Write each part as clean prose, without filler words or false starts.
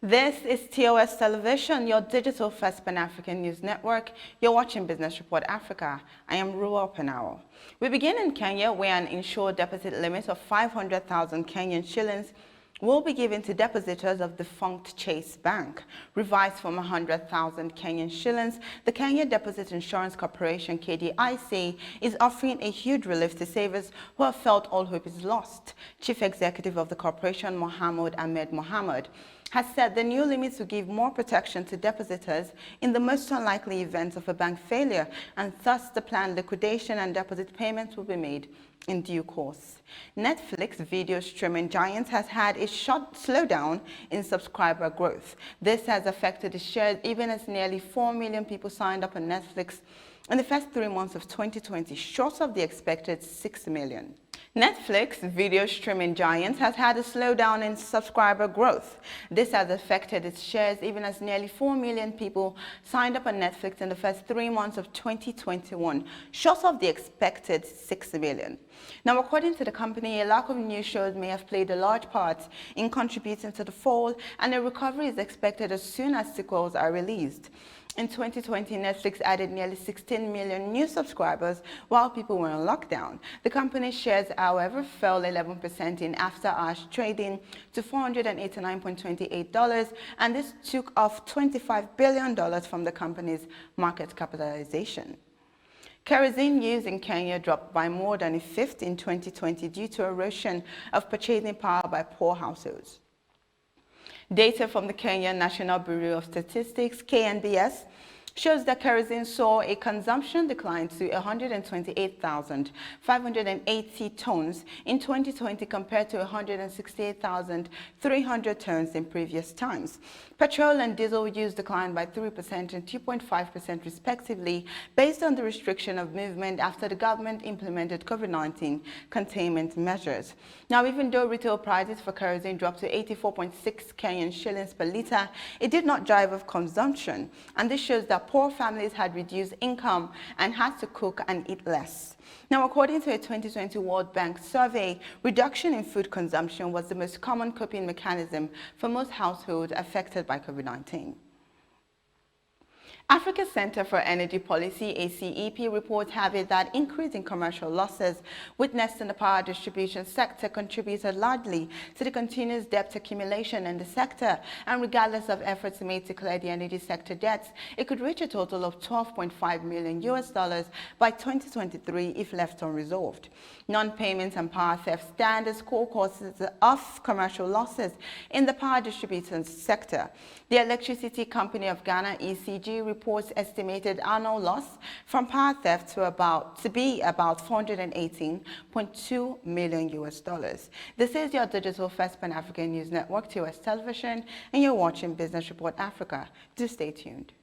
This is TOS Television, your digital first Pan-African news network. You're watching Business Report Africa. I am Ruwa Penao. We begin in Kenya, where an insured deposit limit of 500,000 Kenyan shillings will be given to depositors of defunct Chase Bank. Revised from 100,000 Kenyan shillings, the Kenya Deposit Insurance Corporation, KDIC, is offering a huge relief to savers who have felt all hope is lost. Chief Executive of the corporation, Mohammed Ahmed Mohammed, has said the new limits will give more protection to depositors in the most unlikely events of a bank failure, and thus the planned liquidation and deposit payments will be made in due course. Netflix, video streaming giant, has had a short slowdown in subscriber growth. This has affected its shares even as nearly 4 million people signed up on Netflix in the first 3 months of 2020, short of the expected 6 million. Netflix, video streaming giant, has had a slowdown in subscriber growth. This has affected its shares even as nearly 4 million people signed up on Netflix in the first 3 months of 2021, short of the expected 6 million. Now, according to the company, a lack of new shows may have played a large part in contributing to the fall, and a recovery is expected as soon as sequels are released. In 2020, Netflix added nearly 16 million new subscribers while people were on lockdown. The company's shares, however, fell 11% in after-hours trading to $489.28, and this took off $25 billion from the company's market capitalization. Kerosene use in Kenya dropped by more than a fifth in 2020 due to erosion of purchasing power by poor households. Data from the Kenya National Bureau of Statistics, KNBS, shows that kerosene saw a consumption decline to 128,580 tons in 2020 compared to 168,300 tons in previous times. Petrol and diesel use declined by 3% and 2.5% respectively, based on the restriction of movement after the government implemented COVID-19 containment measures. Now, even though retail prices for kerosene dropped to 84.6 Kenyan shillings per litre, it did not drive up consumption, and this shows that poor families had reduced income and had to cook and eat less. Now, according to a 2020 World Bank survey, reduction in food consumption was the most common coping mechanism for most households affected by COVID-19. Africa's Center for Energy Policy, ACEP, reports have it that increase in commercial losses witnessed in the power distribution sector contributed largely to the continuous debt accumulation in the sector, and regardless of efforts made to clear the energy sector debts, it could reach a total of $12.5 million by 2023 if left unresolved. Non-payments and power theft stand as core causes of commercial losses in the power distribution sector. The Electricity Company of Ghana, ECG, reports estimated annual loss from power theft to be about $418.2 million. This is your digital first Pan-African news network, TOS Television, and you're watching Business Report Africa. Do stay tuned.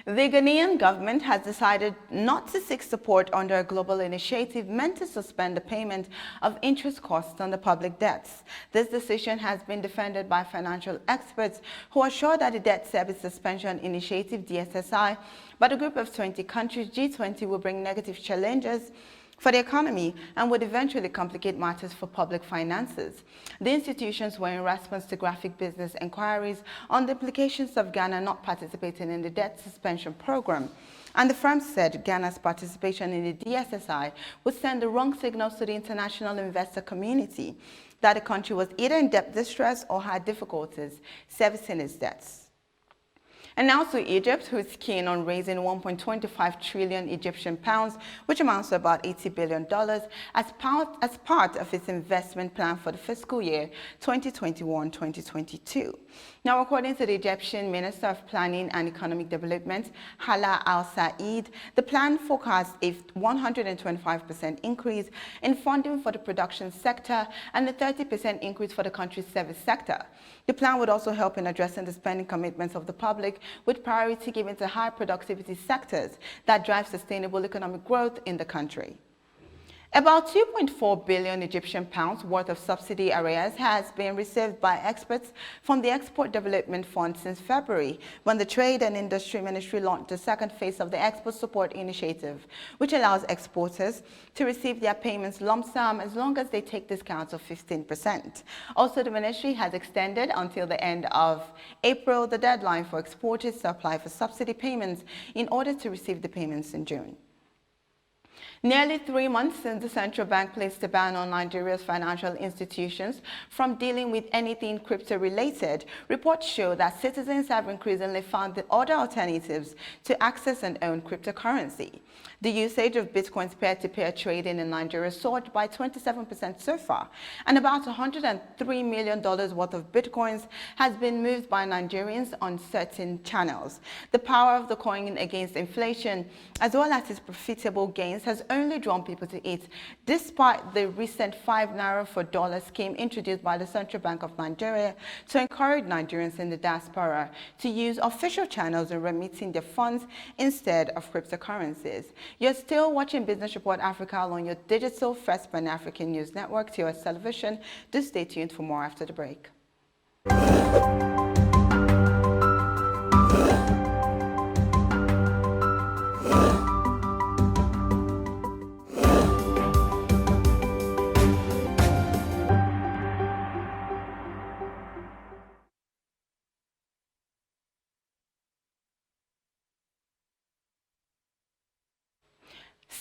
The Ghanaian government has decided not to seek support under a global initiative meant to suspend the payment of interest costs on the public debts. This decision has been defended by financial experts who are sure that the Debt Service Suspension Initiative, DSSI, by the group of 20 countries, G20, will bring negative challenges for the economy and would eventually complicate matters for public finances. The institutions were in response to graphic business inquiries on the implications of Ghana not participating in the debt suspension program. And the firm said Ghana's participation in the DSSI would send the wrong signals to the international investor community that the country was either in debt distress or had difficulties servicing its debts. And now to Egypt, who is keen on raising 1.25 trillion Egyptian pounds, which amounts to about $80 billion, as part of its investment plan for the fiscal year 2021-2022. Now, according to the Egyptian Minister of Planning and Economic Development, Hala Al-Said, the plan forecasts a 125% increase in funding for the production sector and a 30% increase for the country's service sector. The plan would also help in addressing the spending commitments of the public, with priority given to high productivity sectors that drive sustainable economic growth in the country. About 2.4 billion Egyptian pounds worth of subsidy arrears has been received by experts from the Export Development Fund since February, when the Trade and Industry Ministry launched the second phase of the Export Support Initiative, which allows exporters to receive their payments lump sum as long as they take discounts of 15%. Also, the ministry has extended until the end of April the deadline for exporters to apply for subsidy payments in order to receive the payments in June. Nearly 3 months since the central bank placed a ban on Nigeria's financial institutions from dealing with anything crypto-related, reports show that citizens have increasingly found the other alternatives to access and own cryptocurrency. The usage of Bitcoin's peer-to-peer trading in Nigeria soared by 27% so far, and about $103 million worth of Bitcoins has been moved by Nigerians on certain channels. The power of the coin against inflation, as well as its profitable gains, has only drawn people to it, despite the recent 5 naira for dollar scheme introduced by the Central Bank of Nigeria to encourage Nigerians in the diaspora to use official channels in remitting their funds instead of cryptocurrencies. You're still watching Business Report Africa on your digital first Pan-African news network, TOS Television. Do stay tuned for more after the break.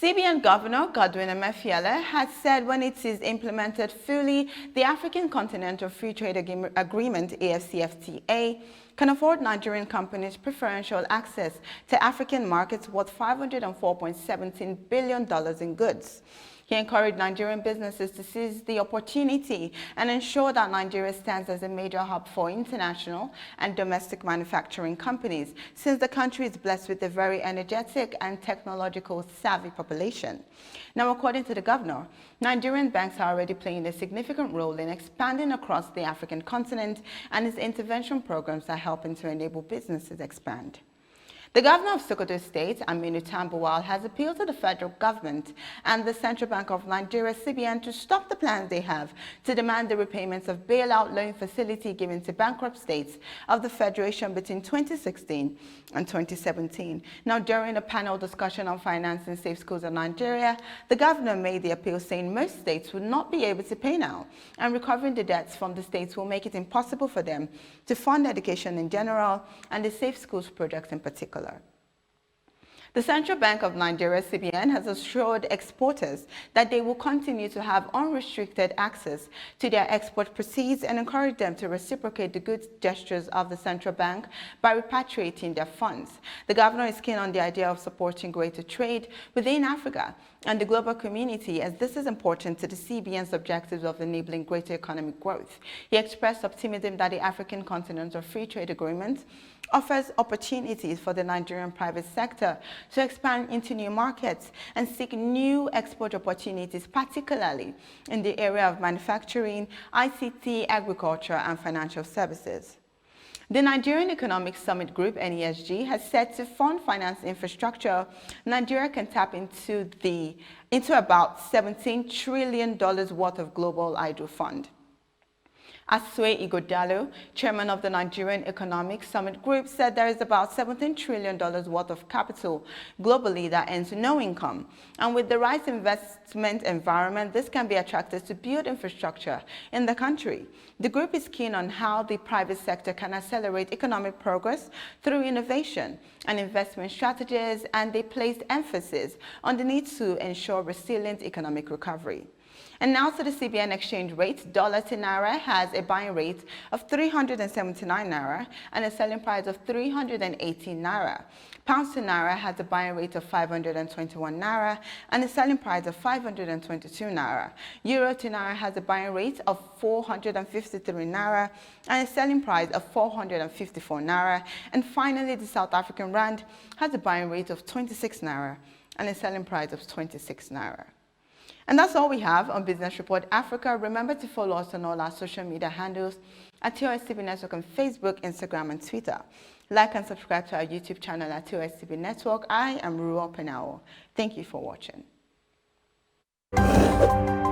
CBN Governor Godwin Emefiele has said when it is implemented fully, the African Continental Free Trade Agreement, AFCFTA, can afford Nigerian companies preferential access to African markets worth $504.17 billion in goods. He encouraged Nigerian businesses to seize the opportunity and ensure that Nigeria stands as a major hub for international and domestic manufacturing companies, since the country is blessed with a very energetic and technological savvy population. Now, according to the governor, Nigerian banks are already playing a significant role in expanding across the African continent, and his intervention programs are helping to enable businesses expand. The governor of Sokoto State, Aminu Tambuwal, has appealed to the federal government and the Central Bank of Nigeria, CBN, to stop the plans they have to demand the repayments of bailout loan facility given to bankrupt states of the Federation between 2016 and 2017. Now, during a panel discussion on financing safe schools in Nigeria, the governor made the appeal, saying most states would not be able to pay now, and recovering the debts from the states will make it impossible for them to fund education in general and the safe schools projects in particular. The Central Bank of Nigeria, CBN, has assured exporters that they will continue to have unrestricted access to their export proceeds and encourage them to reciprocate the good gestures of the central bank by repatriating their funds. The governor is keen on the idea of supporting greater trade within Africa and the global community, as this is important to the CBN's objectives of enabling greater economic growth. He expressed optimism that the African Continental Free Trade Agreement offers opportunities for the Nigerian private sector to expand into new markets and seek new export opportunities, particularly in the area of manufacturing, ICT, agriculture, and financial services. The Nigerian Economic Summit Group, NESG, has said to fund finance infrastructure, Nigeria can tap into about $17 trillion worth of global hydro fund. Asue Igodalo, chairman of the Nigerian Economic Summit Group, said there is about $17 trillion worth of capital globally that earns no income. And with the right investment environment, this can be attractive to build infrastructure in the country. The group is keen on how the private sector can accelerate economic progress through innovation and investment strategies, and they placed emphasis on the need to ensure resilient economic recovery. And now to the CBN exchange rate. Dollar to Naira has a buying rate of 379 Naira and a selling price of 318 Naira. Pounds to Naira has a buying rate of 521 Naira and a selling price of 522 Naira. Euro to Naira has a buying rate of 453 Naira and a selling price of 454 Naira. And finally, the South African Rand has a buying rate of 26 Naira and a selling price of 26 Naira. And that's all we have on Business Report Africa. Remember to follow us on all our social media handles at TOSTV Network on Facebook, Instagram, and Twitter. Like and subscribe to our YouTube channel at TOSTV Network. I am Ruo Penao. Thank you for watching. you.